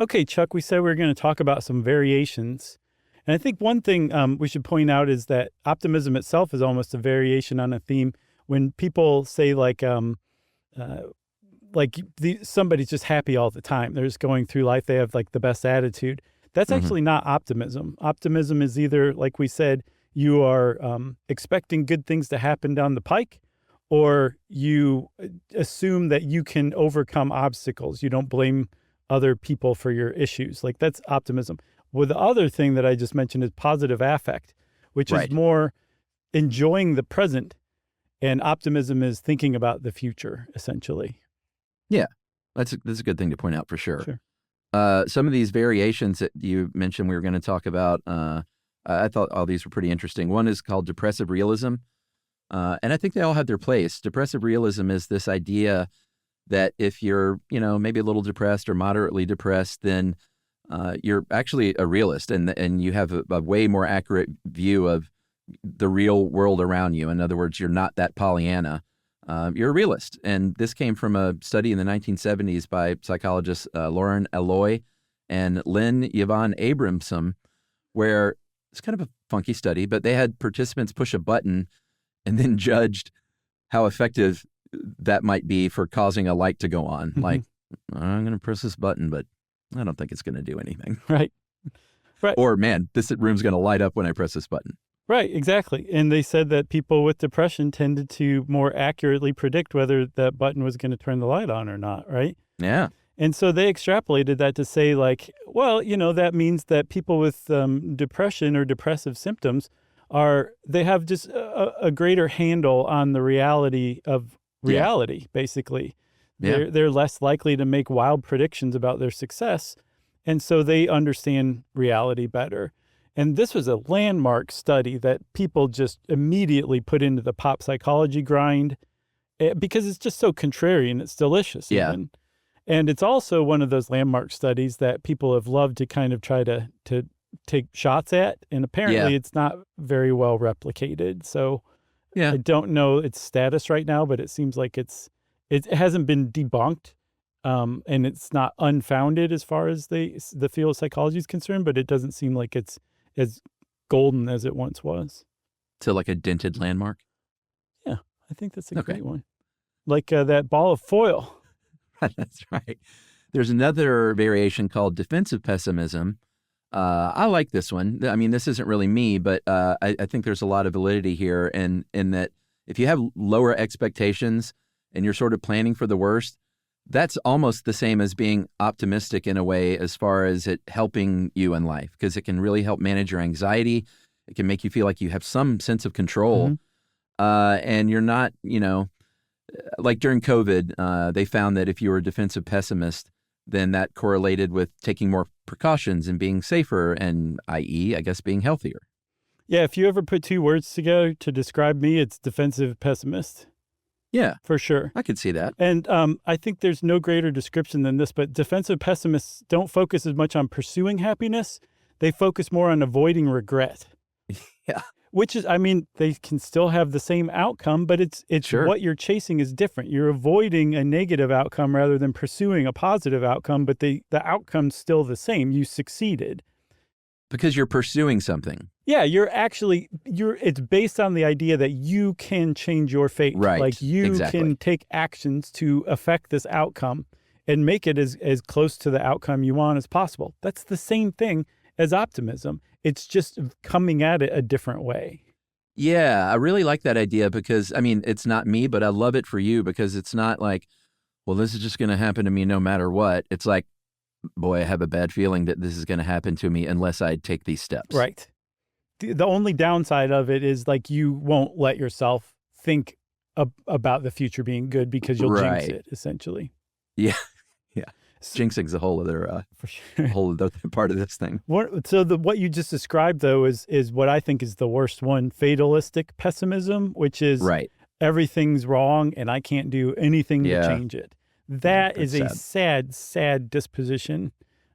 Okay, Chuck, we said we were going to talk about some variations. And I think one thing we should point out is that optimism itself is almost a variation on a theme. When people say somebody's just happy all the time, they're just going through life, they have like the best attitude. That's actually not optimism. Optimism is either, like we said, you are expecting good things to happen down the pike, or you assume that you can overcome obstacles. You don't blame other people for your issues. Like, that's optimism. Well, the other thing that I just mentioned is positive affect, which is more enjoying the present, and optimism is thinking about the future, essentially. Yeah, that's a good thing to point out for sure. Sure. Some of these variations that you mentioned we were going to talk about, I thought all these were pretty interesting. One is called depressive realism. And I think they all have their place. Depressive realism is this idea that if you're, maybe a little depressed or moderately depressed, then you're actually a realist, and you have a way more accurate view of the real world around you. In other words, you're not that Pollyanna. You're a realist. And this came from a study in the 1970s by psychologists Lauren Alloy and Lynn Yvonne Abramson, where it's kind of a funky study, but they had participants push a button and then judged how effective that might be for causing a light to go on. Like, I'm going to press this button, but I don't think it's going to do anything. Right. Or, man, this room's going to light up when I press this button. Right, exactly. And they said that people with depression tended to more accurately predict whether that button was going to turn the light on or not, right? Yeah. And so they extrapolated that to say, like, well, that means that people with depression or depressive symptoms they have just a greater handle on the reality of reality, basically. Yeah. They're less likely to make wild predictions about their success, and so they understand reality better. And this was a landmark study that people just immediately put into the pop psychology grind because it's just so contrarian. It's delicious. Yeah. Even. And it's also one of those landmark studies that people have loved to kind of try to take shots at, and apparently it's not very well replicated. So I don't know its status right now, but it seems like it hasn't been debunked, and it's not unfounded as far as the field of psychology is concerned, but it doesn't seem like it's as golden as it once was. So like a dented landmark? Yeah, I think that's a great one. Like that ball of foil. That's right. There's another variation called defensive pessimism. I like this one. I mean, this isn't really me, but I think there's a lot of validity here in that if you have lower expectations and you're sort of planning for the worst, that's almost the same as being optimistic in a way as far as it helping you in life, because it can really help manage your anxiety. It can make you feel like you have some sense of control, and you're not, like during COVID, they found that if you were a defensive pessimist, then that correlated with taking more precautions and being safer, and i.e., I guess, being healthier. Yeah, if you ever put two words together to describe me, it's defensive pessimist. Yeah. For sure. I could see that. And I think there's no greater description than this, but defensive pessimists don't focus as much on pursuing happiness. They focus more on avoiding regret. Yeah. Which is, I mean, they can still have the same outcome, but it's Sure. what you're chasing is different. You're avoiding a negative outcome rather than pursuing a positive outcome, but the outcome's still the same. You succeeded. Because you're pursuing something. Yeah, it's based on the idea that you can change your fate. Right. Like you Exactly. can take actions to affect this outcome and make it as close to the outcome you want as possible. That's the same thing as optimism. It's just coming at it a different way. Yeah, I really like that idea because, I mean, it's not me, but I love it for you because it's not like, well, this is just going to happen to me no matter what. It's like, boy, I have a bad feeling that this is going to happen to me unless I take these steps. Right. The only downside of it is like you won't let yourself think about the future being good because you'll jinx it, essentially. Yeah. Yeah. Jinxing's a whole other for sure. whole other part of this thing. So what you just described, though, is what I think is the worst one, fatalistic pessimism, which is everything's wrong and I can't do anything to change it. That is a sad disposition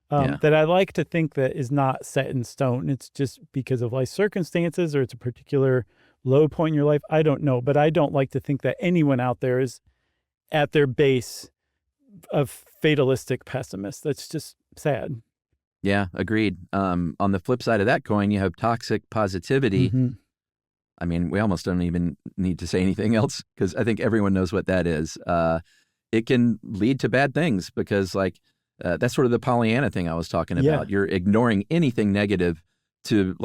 that I like to think that is not set in stone. It's just because of life circumstances or it's a particular low point in your life. I don't know, but I don't like to think that anyone out there is at their base of fatalistic pessimist. That's just sad. Yeah, agreed. On the flip side of that coin, you have toxic positivity. Mm-hmm. I mean, we almost don't even need to say anything else because I think everyone knows what that is. It can lead to bad things because that's sort of the Pollyanna thing I was talking about. You're ignoring anything negative to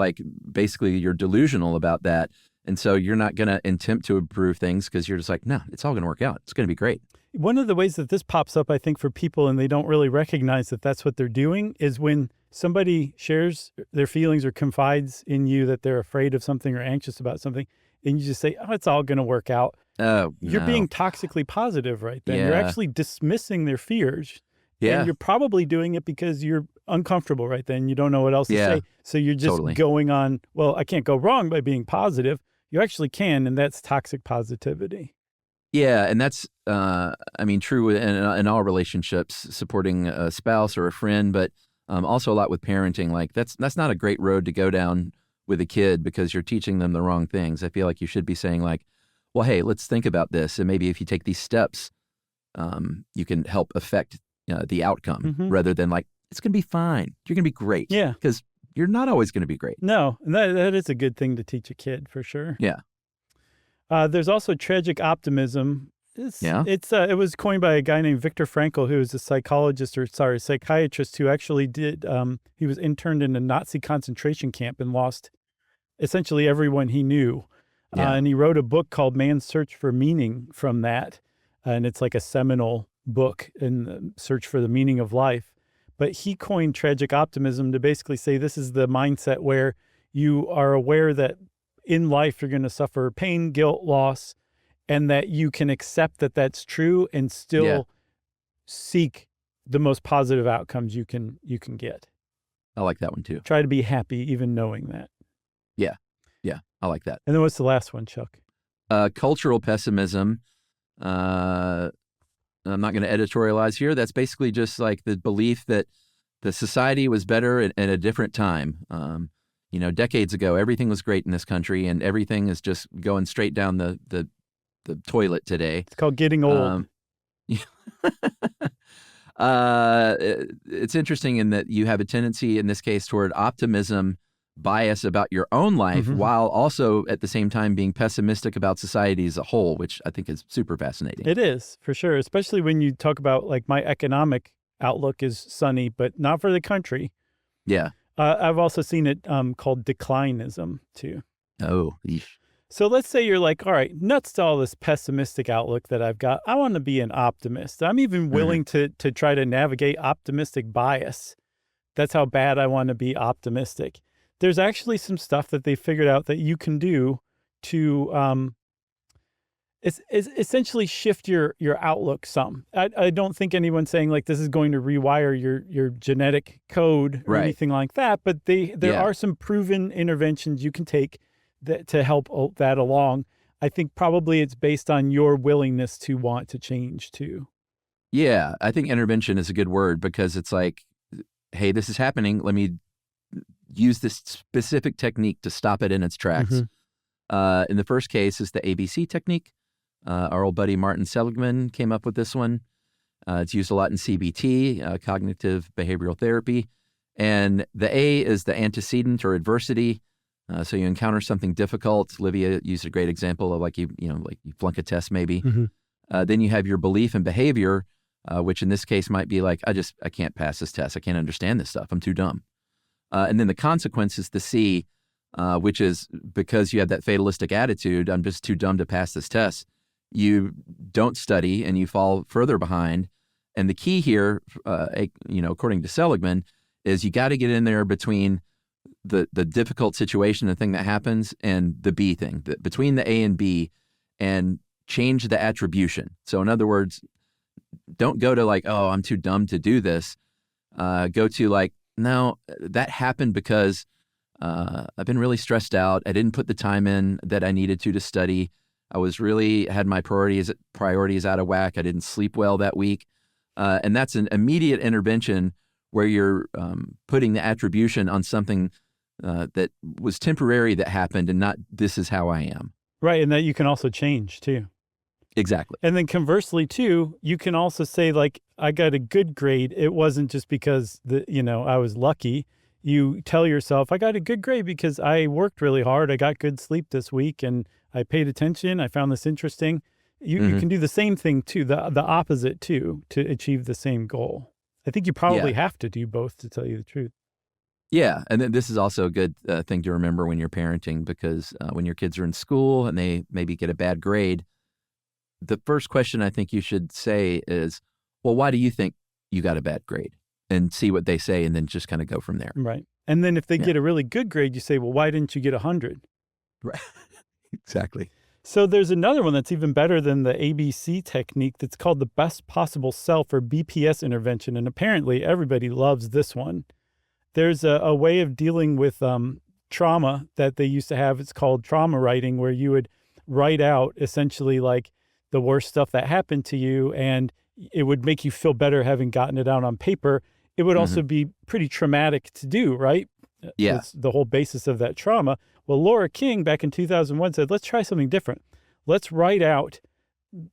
basically you're delusional about that. And so you're not going to attempt to improve things because you're just like, no, it's all going to work out. It's going to be great. One of the ways that this pops up, I think, for people and they don't really recognize that that's what they're doing is when somebody shares their feelings or confides in you that they're afraid of something or anxious about something, and you just say, oh, it's all going to work out. Oh, You're being toxically positive right then. Yeah. You're actually dismissing their fears. Yeah. And you're probably doing it because you're uncomfortable right then. You don't know what else to say. So you're just going on, well, I can't go wrong by being positive. You actually can, and that's toxic positivity. Yeah, and that's, true in all relationships, supporting a spouse or a friend, but also a lot with parenting. That's not a great road to go down with a kid because you're teaching them the wrong things. I feel like you should be saying well, hey, let's think about this, and maybe if you take these steps, you can help affect the outcome rather than it's going to be fine. You're going to be great. Yeah. Because you're not always going to be great. No, and that is a good thing to teach a kid for sure. Yeah. There's also tragic optimism. It was coined by a guy named Viktor Frankl, who was a psychiatrist who actually he was interned in a Nazi concentration camp and lost essentially everyone he knew. Yeah. And he wrote a book called Man's Search for Meaning from that. And it's like a seminal book in the search for the meaning of life. But he coined tragic optimism to basically say this is the mindset where you are aware that in life you're going to suffer pain, guilt, loss, and that you can accept that that's true and still seek the most positive outcomes you can get. I like that one too. Try to be happy even knowing that. Yeah. Yeah, I like that. And then what's the last one, Chuck? Cultural pessimism. I'm not going to editorialize here. That's basically just the belief that the society was better at a different time. Decades ago, everything was great in this country, and everything is just going straight down the toilet today. It's called getting old. It's interesting in that you have a tendency, in this case, toward optimism bias about your own life, while also at the same time being pessimistic about society as a whole, which I think is super fascinating. It is, for sure, especially when you talk about my economic outlook is sunny, but not for the country. Yeah. I've also seen it called declinism too. Oh, eesh. So let's say you're all right, nuts to all this pessimistic outlook that I've got. I want to be an optimist. I'm even willing to try to navigate optimistic bias. That's how bad I want to be optimistic. There's actually some stuff that they figured out that you can do to it's essentially shift your outlook some. I don't think anyone's saying this is going to rewire your genetic code or anything like that, but there are some proven interventions you can take to help that along. I think probably it's based on your willingness to want to change too. Yeah, I think intervention is a good word because it's hey, this is happening. Let me use this specific technique to stop it in its tracks. In the first case is the ABC technique. Our old buddy Martin Seligman came up with this one. It's used a lot in CBT, cognitive behavioral therapy. And the A is the antecedent or adversity. So you encounter something difficult. Livia used a great example of you flunk a test maybe. Then you have your belief and behavior, which in this case might be I can't pass this test. I can't understand this stuff. I'm too dumb. And then the consequence is the C, which is because you have that fatalistic attitude, I'm just too dumb to pass this test. You don't study and you fall further behind. And the key here, according to Seligman, is you got to get in there between the difficult situation, the thing that happens, and the B thing, between the A and B, and change the attribution. So in other words, don't go to like, oh, I'm too dumb to do this. Go to like, no, that happened because I've been really stressed out. I didn't put the time in that I needed to study. I was really had my priorities out of whack. I didn't sleep well that week. And that's an immediate intervention where you're putting the attribution on something that was temporary that happened and not this is how I am. Right, and that you can also change too. Exactly. And then conversely too, you can also say like, I got a good grade. It wasn't just because I was lucky. You tell yourself, I got a good grade because I worked really hard. I got good sleep this week and I paid attention. I found this interesting. You can do the same thing too, the opposite too, to achieve the same goal. I think you probably have to do both, to tell you the truth. Yeah, and then this is also a good thing to remember when you're parenting, because when your kids are in school and they maybe get a bad grade, the first question I think you should say is, well, why do you think you got a bad grade? And see what they say, and then just kind of go from there. Right. And then if they get a really good grade, you say, well, why didn't you get 100? Right. Exactly. So there's another one that's even better than the ABC technique that's called the best possible self, or BPS intervention. And apparently everybody loves this one. There's a way of dealing with trauma that they used to have. It's called trauma writing, where you would write out essentially like the worst stuff that happened to you, and it would make you feel better having gotten it out on paper. It would also be pretty traumatic to do, right? Yeah. It's the whole basis of that trauma. Well, Laura King back in 2001 said, let's try something different. Let's write out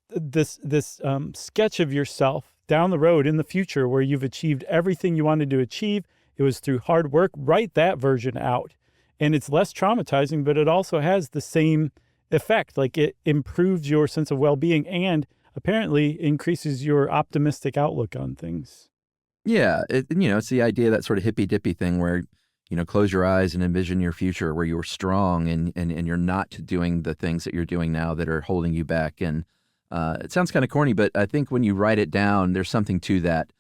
this sketch of yourself down the road in the future where you've achieved everything you wanted to achieve. It was through hard work. Write that version out. And it's less traumatizing, but it also has the same effect. Like it improves your sense of well-being and apparently increases your optimistic outlook on things. Yeah, it's the idea, that sort of hippy-dippy thing where, close your eyes and envision your future where you're strong and you're not doing the things that you're doing now that are holding you back. And it sounds kind of corny, but I think when you write it down, there's something to that,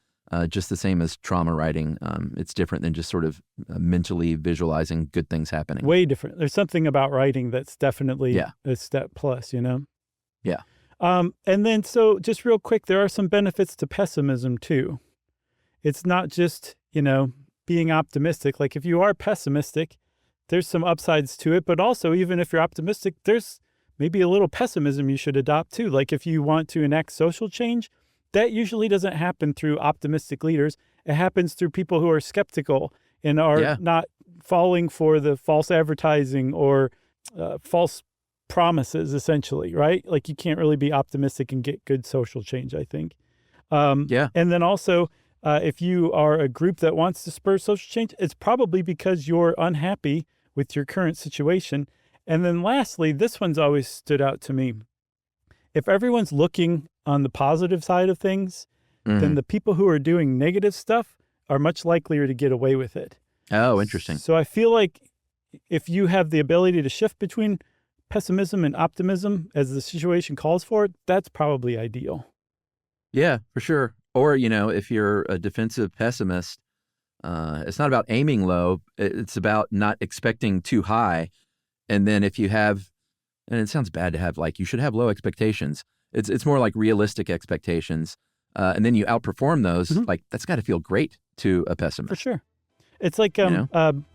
just the same as trauma writing. It's different than just sort of mentally visualizing good things happening. Way different. There's something about writing that's definitely a step plus, Yeah. And then, so just real quick, there are some benefits to pessimism too. It's not just, being optimistic. Like if you are pessimistic, there's some upsides to it, but also even if you're optimistic, there's maybe a little pessimism you should adopt too. Like if you want to enact social change, that usually doesn't happen through optimistic leaders. It happens through people who are skeptical and are not falling for the false advertising or false promises, essentially, right? Like you can't really be optimistic and get good social change, I think. And then also, if you are a group that wants to spur social change, it's probably because you're unhappy with your current situation. And then lastly, this one's always stood out to me. If everyone's looking on the positive side of things, then the people who are doing negative stuff are much likelier to get away with it. Oh, interesting. So I feel like if you have the ability to shift between pessimism and optimism as the situation calls for it, that's probably ideal. Yeah, for sure. Or, if you're a defensive pessimist, it's not about aiming low. It's about not expecting too high. And then if you have, and it sounds bad to have you should have low expectations. It's more like realistic expectations. And then you outperform those. Like that's got to feel great to a pessimist. For sure. It's like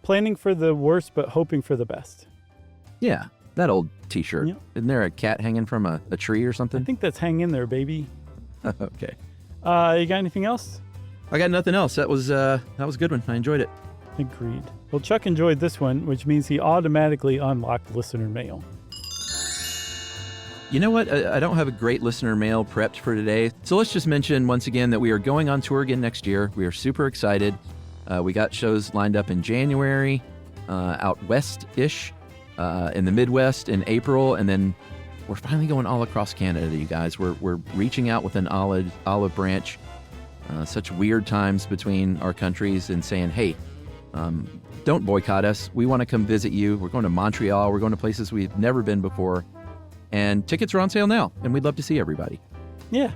planning for the worst, but hoping for the best. Yeah. That old T-shirt. Yeah. Isn't there a cat hanging from a tree or something? I think that's hang in there, baby. Okay. You got anything else? I got nothing else. That was a good one. I enjoyed it. Agreed. Well, Chuck enjoyed this one, which means he automatically unlocked listener mail. You know what? I don't have a great listener mail prepped for today. So let's just mention once again that we are going on tour again next year. We are super excited. We got shows lined up in January, out west-ish, in the Midwest in April, and then we're finally going all across Canada, you guys. We're reaching out with an olive branch. Such weird times between our countries and saying, hey, don't boycott us. We want to come visit you. We're going to Montreal. We're going to places we've never been before. And tickets are on sale now, and we'd love to see everybody. Yeah.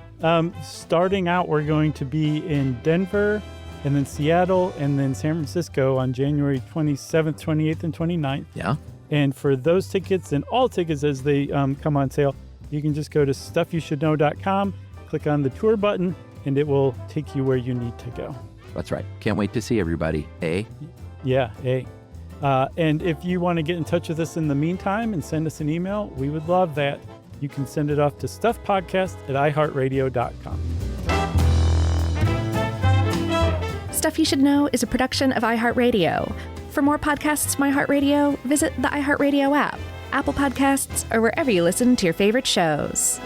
Starting out, we're going to be in Denver, and then Seattle, and then San Francisco on January 27th, 28th, and 29th. Yeah. And for those tickets and all tickets as they come on sale, you can just go to stuffyoushouldknow.com, click on the tour button, and it will take you where you need to go. That's right. Can't wait to see everybody. Yeah, and if you want to get in touch with us in the meantime and send us an email, we would love that. You can send it off to stuffpodcast@iheartradio.com. Stuff You Should Know is a production of iHeartRadio. For more podcasts from iHeartRadio, visit the iHeartRadio app, Apple Podcasts, or wherever you listen to your favorite shows.